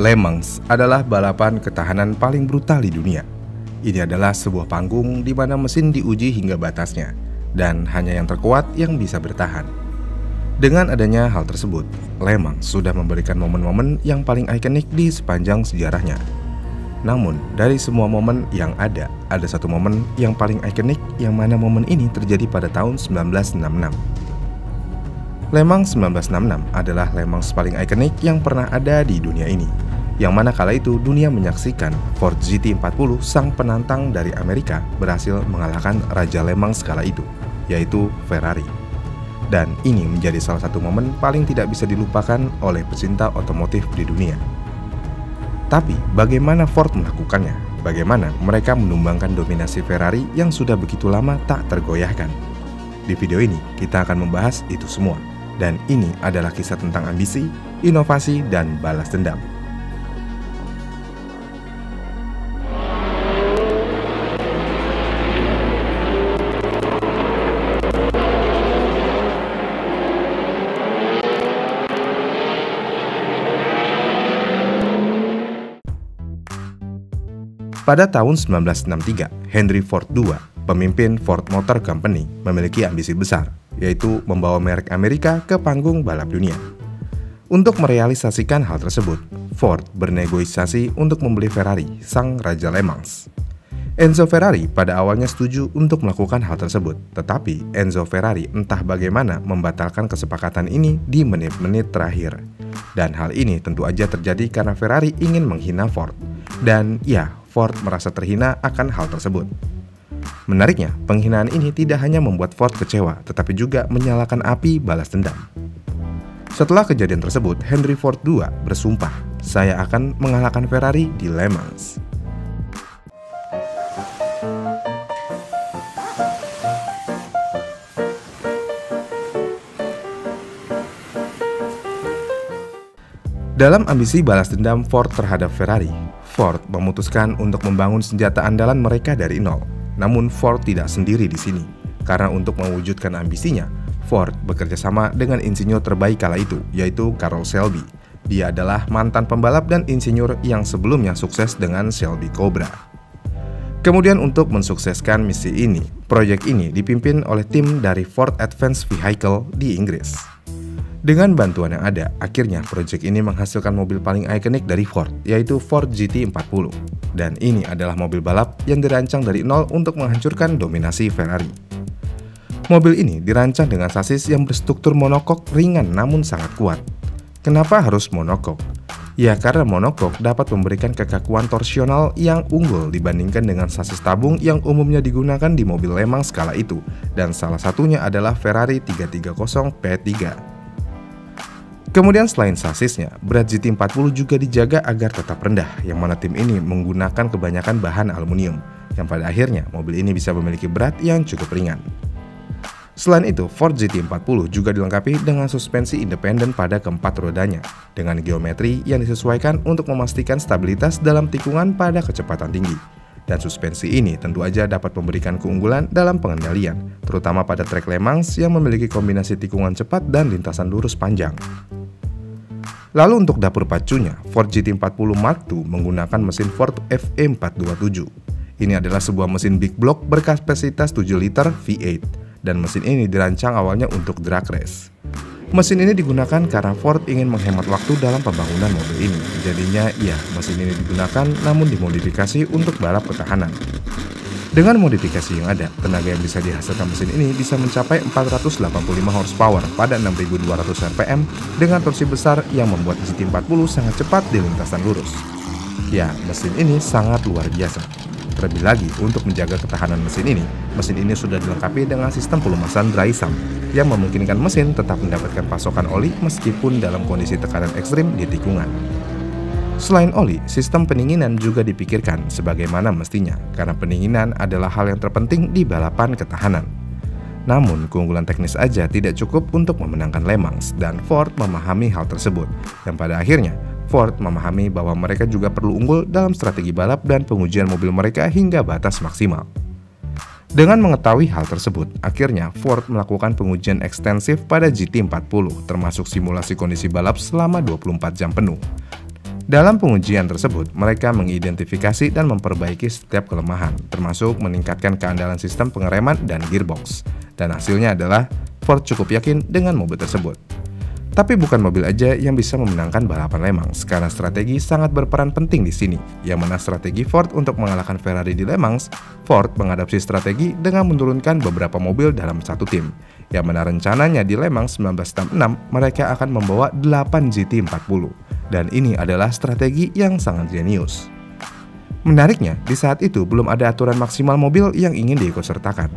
Le Mans adalah balapan ketahanan paling brutal di dunia. Ini adalah sebuah panggung di mana mesin diuji hingga batasnya, dan hanya yang terkuat yang bisa bertahan. Dengan adanya hal tersebut, Le Mans sudah memberikan momen-momen yang paling ikonik di sepanjang sejarahnya. Namun, dari semua momen yang ada satu momen yang paling ikonik, yang mana momen ini terjadi pada tahun 1966. Le Mans 1966 adalah Le Mans paling ikonik yang pernah ada di dunia ini, yang mana kala itu dunia menyaksikan Ford GT40 sang penantang dari Amerika berhasil mengalahkan Raja Le Mans kala itu, yaitu Ferrari. Dan ini menjadi salah satu momen paling tidak bisa dilupakan oleh pecinta otomotif di dunia. Tapi bagaimana Ford melakukannya? Bagaimana mereka menumbangkan dominasi Ferrari yang sudah begitu lama tak tergoyahkan? Di video ini kita akan membahas itu semua. Dan ini adalah kisah tentang ambisi, inovasi, dan balas dendam. Pada tahun 1963, Henry Ford II, pemimpin Ford Motor Company, memiliki ambisi besar, yaitu membawa merek Amerika ke panggung balap dunia. Untuk merealisasikan hal tersebut, Ford bernegosiasi untuk membeli Ferrari, sang Raja Le Mans. Enzo Ferrari pada awalnya setuju untuk melakukan hal tersebut, tetapi Enzo Ferrari entah bagaimana membatalkan kesepakatan ini di menit-menit terakhir. Dan hal ini tentu aja terjadi karena Ferrari ingin menghina Ford. Dan ya, Ford merasa terhina akan hal tersebut. Menariknya, penghinaan ini tidak hanya membuat Ford kecewa, tetapi juga menyalakan api balas dendam. Setelah kejadian tersebut, Henry Ford II bersumpah, "Saya akan mengalahkan Ferrari di Le Mans." Dalam ambisi balas dendam Ford terhadap Ferrari, Ford memutuskan untuk membangun senjata andalan mereka dari nol. Namun Ford tidak sendiri di sini, karena untuk mewujudkan ambisinya, Ford bekerja sama dengan insinyur terbaik kala itu, yaitu Carroll Shelby. Dia adalah mantan pembalap dan insinyur yang sebelumnya sukses dengan Shelby Cobra. Kemudian untuk mensukseskan misi ini, proyek ini dipimpin oleh tim dari Ford Advanced Vehicle di Inggris. Dengan bantuan yang ada, akhirnya proyek ini menghasilkan mobil paling ikonik dari Ford, yaitu Ford GT40. Dan ini adalah mobil balap yang dirancang dari nol untuk menghancurkan dominasi Ferrari. Mobil ini dirancang dengan sasis yang berstruktur monokok ringan namun sangat kuat. Kenapa harus monokok? Ya, karena monokok dapat memberikan kekakuan torsional yang unggul dibandingkan dengan sasis tabung yang umumnya digunakan di mobil Le Mans kala itu, dan salah satunya adalah Ferrari 330 P3. Kemudian selain sasisnya, berat GT40 juga dijaga agar tetap rendah, yang mana tim ini menggunakan kebanyakan bahan aluminium, yang pada akhirnya mobil ini bisa memiliki berat yang cukup ringan. Selain itu, Ford GT40 juga dilengkapi dengan suspensi independen pada keempat rodanya, dengan geometri yang disesuaikan untuk memastikan stabilitas dalam tikungan pada kecepatan tinggi. Dan suspensi ini tentu aja dapat memberikan keunggulan dalam pengendalian, terutama pada trek Le Mans yang memiliki kombinasi tikungan cepat dan lintasan lurus panjang. Lalu untuk dapur pacunya, Ford GT40 Mark II menggunakan mesin Ford FE427. Ini adalah sebuah mesin big block berkapasitas 7 liter V8, dan mesin ini dirancang awalnya untuk drag race. Mesin ini digunakan karena Ford ingin menghemat waktu dalam pembangunan mobil ini. Jadinya, ya, mesin ini digunakan namun dimodifikasi untuk balap ketahanan. Dengan modifikasi yang ada, tenaga yang bisa dihasilkan mesin ini bisa mencapai 485 horsepower pada 6.200 rpm dengan torsi besar yang membuat GT40 sangat cepat di lintasan lurus. Ya, mesin ini sangat luar biasa. Terlebih lagi, untuk menjaga ketahanan mesin ini sudah dilengkapi dengan sistem pelumasan dry sump yang memungkinkan mesin tetap mendapatkan pasokan oli meskipun dalam kondisi tekanan ekstrim di tikungan. Selain oli, sistem pendinginan juga dipikirkan sebagaimana mestinya, karena pendinginan adalah hal yang terpenting di balapan ketahanan. Namun, keunggulan teknis aja tidak cukup untuk memenangkan Le Mans, dan Ford memahami hal tersebut. Dan pada akhirnya, Ford memahami bahwa mereka juga perlu unggul dalam strategi balap dan pengujian mobil mereka hingga batas maksimal. Dengan mengetahui hal tersebut, akhirnya Ford melakukan pengujian ekstensif pada GT40, termasuk simulasi kondisi balap selama 24 jam penuh. Dalam pengujian tersebut, mereka mengidentifikasi dan memperbaiki setiap kelemahan, termasuk meningkatkan keandalan sistem pengereman dan gearbox. Dan hasilnya adalah Ford cukup yakin dengan mobil tersebut. Tapi bukan mobil aja yang bisa memenangkan balapan Le Mans, karena strategi sangat berperan penting di sini. Yang mana strategi Ford untuk mengalahkan Ferrari di Le Mans, Ford mengadopsi strategi dengan menurunkan beberapa mobil dalam satu tim. Yang mana rencananya di Le Mans 1966 mereka akan membawa 8 GT40. Dan ini adalah strategi yang sangat jenius. Menariknya, di saat itu belum ada aturan maksimal mobil yang ingin diikutsertakan.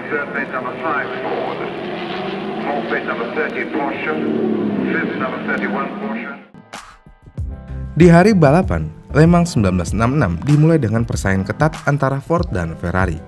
Third place number 5 Ford, fourth place number 30 Porsche, fifth number 31 Porsche. Di hari balapan, Le Mans 1966 dimulai dengan persaingan ketat antara Ford dan Ferrari.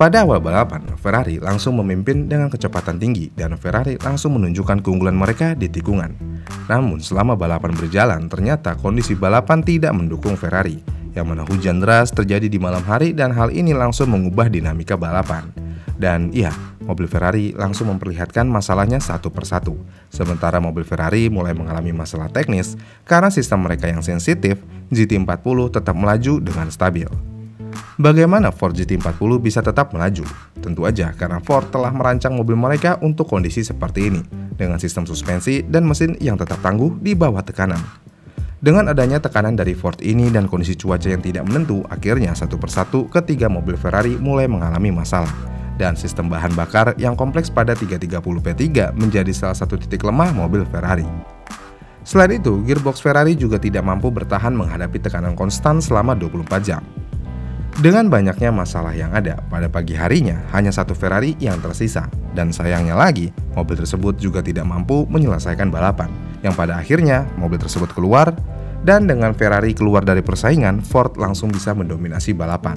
Pada awal balapan, Ferrari langsung memimpin dengan kecepatan tinggi dan Ferrari langsung menunjukkan keunggulan mereka di tikungan. Namun selama balapan berjalan, ternyata kondisi balapan tidak mendukung Ferrari, yang mana hujan deras terjadi di malam hari dan hal ini langsung mengubah dinamika balapan. Dan iya, mobil Ferrari langsung memperlihatkan masalahnya satu persatu. Sementara mobil Ferrari mulai mengalami masalah teknis karena sistem mereka yang sensitif, GT40 tetap melaju dengan stabil. Bagaimana Ford GT40 bisa tetap melaju? Tentu aja karena Ford telah merancang mobil mereka untuk kondisi seperti ini, dengan sistem suspensi dan mesin yang tetap tangguh di bawah tekanan. Dengan adanya tekanan dari Ford ini dan kondisi cuaca yang tidak menentu, akhirnya satu persatu ketiga mobil Ferrari mulai mengalami masalah. Dan sistem bahan bakar yang kompleks pada 330 P3 menjadi salah satu titik lemah mobil Ferrari. Selain itu, gearbox Ferrari juga tidak mampu bertahan menghadapi tekanan konstan selama 24 jam. Dengan banyaknya masalah yang ada, pada pagi harinya hanya satu Ferrari yang tersisa. Dan sayangnya lagi, mobil tersebut juga tidak mampu menyelesaikan balapan, yang pada akhirnya mobil tersebut keluar, dan dengan Ferrari keluar dari persaingan, Ford langsung bisa mendominasi balapan.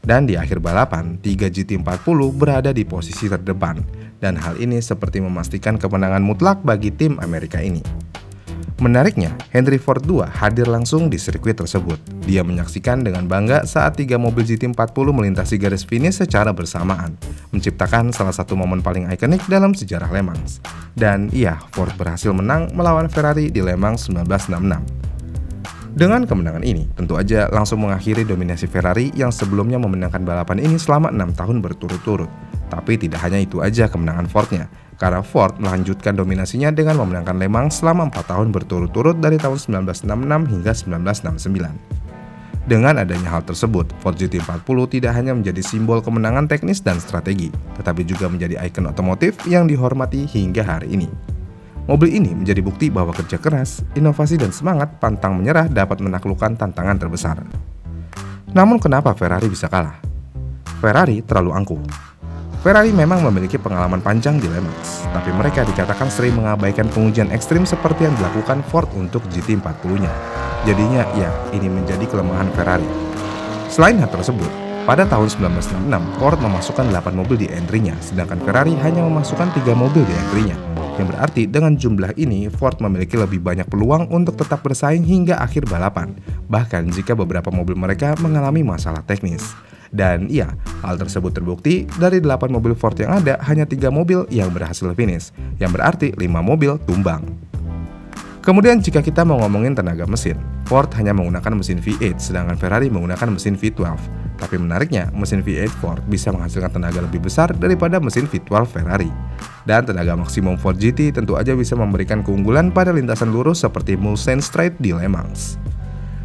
Dan di akhir balapan, 3 GT40 berada di posisi terdepan, dan hal ini seperti memastikan kemenangan mutlak bagi tim Amerika ini. Menariknya, Henry Ford II hadir langsung di sirkuit tersebut. Dia menyaksikan dengan bangga saat 3 mobil GT40 melintasi garis finish secara bersamaan, menciptakan salah satu momen paling ikonik dalam sejarah Le Mans. Dan iya, Ford berhasil menang melawan Ferrari di Le Mans 1966. Dengan kemenangan ini, tentu aja langsung mengakhiri dominasi Ferrari yang sebelumnya memenangkan balapan ini selama 6 tahun berturut-turut. Tapi tidak hanya itu aja kemenangan Fordnya, karena Ford melanjutkan dominasinya dengan memenangkan Le Mans selama 4 tahun berturut-turut dari tahun 1966 hingga 1969. Dengan adanya hal tersebut, Ford GT40 tidak hanya menjadi simbol kemenangan teknis dan strategi, tetapi juga menjadi ikon otomotif yang dihormati hingga hari ini. Mobil ini menjadi bukti bahwa kerja keras, inovasi dan semangat pantang menyerah dapat menaklukkan tantangan terbesar. Namun kenapa Ferrari bisa kalah? Ferrari terlalu angkuh. Ferrari memang memiliki pengalaman panjang di Le Mans, tapi mereka dikatakan sering mengabaikan pengujian ekstrim seperti yang dilakukan Ford untuk GT40-nya. Jadinya ya, ini menjadi kelemahan Ferrari. Selain hal tersebut, pada tahun 1966, Ford memasukkan 8 mobil di entry-nya, sedangkan Ferrari hanya memasukkan 3 mobil di entry-nya. Yang berarti dengan jumlah ini, Ford memiliki lebih banyak peluang untuk tetap bersaing hingga akhir balapan, bahkan jika beberapa mobil mereka mengalami masalah teknis. Dan iya, hal tersebut terbukti dari 8 mobil Ford yang ada, hanya 3 mobil yang berhasil finish, yang berarti 5 mobil tumbang. Kemudian jika kita mau ngomongin tenaga mesin, Ford hanya menggunakan mesin V8, sedangkan Ferrari menggunakan mesin V12. Tapi menariknya, mesin V8 Ford bisa menghasilkan tenaga lebih besar daripada mesin V12 Ferrari. Dan tenaga maksimum Ford GT tentu aja bisa memberikan keunggulan pada lintasan lurus seperti Mulsanne Straight di Le Mans.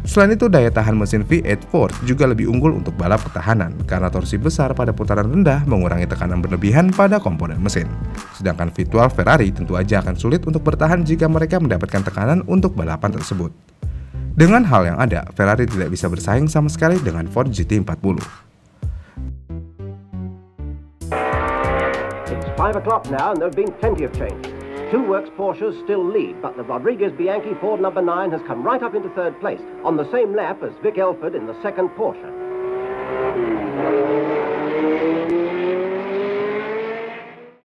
Selain itu, daya tahan mesin V8 Ford juga lebih unggul untuk balap pertahanan karena torsi besar pada putaran rendah mengurangi tekanan berlebihan pada komponen mesin. Sedangkan V12 Ferrari tentu aja akan sulit untuk bertahan jika mereka mendapatkan tekanan untuk balapan tersebut. Dengan hal yang ada, Ferrari tidak bisa bersaing sama sekali dengan Ford GT40. It's 5 o'clock now and there have been plenty of changes. 2 works Porsches still lead, but the Rodriguez-Bianchi Ford number 9 has come right up into third place, on the same lap as Vic Elford in the second Porsche.